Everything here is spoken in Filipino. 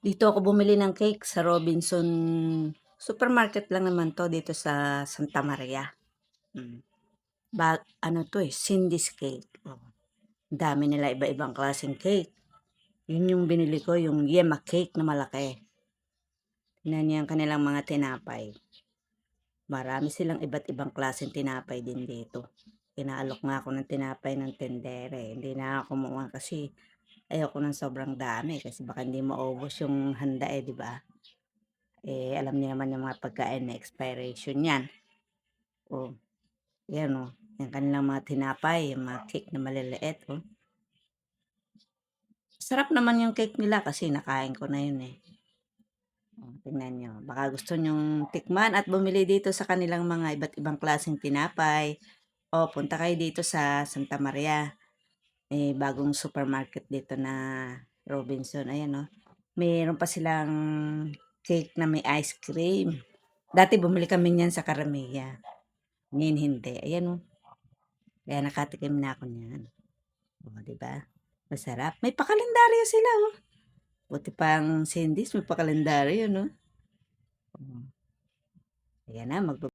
Dito ako bumili ng cake sa Robinson supermarket lang naman 'to dito sa Santa Maria. Hmm. Ano 'to, Cindy's Cake, oo. Dami nila iba-ibang klaseng cake. Yun yung binili ko, yung Yema cake na malaki. Tingnan niyo ang kanilang mga tinapay. Marami silang iba't ibang klaseng tinapay din dito. Pinaalok nga ako ng tinapay ng tendere. Hindi na ako kumuha kasi ayoko ng sobrang dami kasi baka hindi maubos yung handa, di ba? Alam niyo naman yung mga pagkain na expiration yan. Oh, yan oh. Yung kanilang mga tinapay, yung mga cake na maliliit, oh. Sarap naman yung cake nila kasi nakain ko na yun, eh. Oh, tingnan niyo. Baka gusto niyong tikman at bumili dito sa kanilang mga iba't ibang klaseng tinapay. O, punta kayo dito sa Santa Maria. Bagong supermarket dito na Robinson. Ayan, oh. Mayroon pa silang cake na may ice cream. Dati bumili kami niyan sa Karamia. Ngayon hindi. Ayan, oh. Kaya nakatikim na ako niyan. O, diba? Masarap. May pakalendaryo sila, oh. Buti pang Cindy's, may pakalendaryo, no? Oh. Ayan na,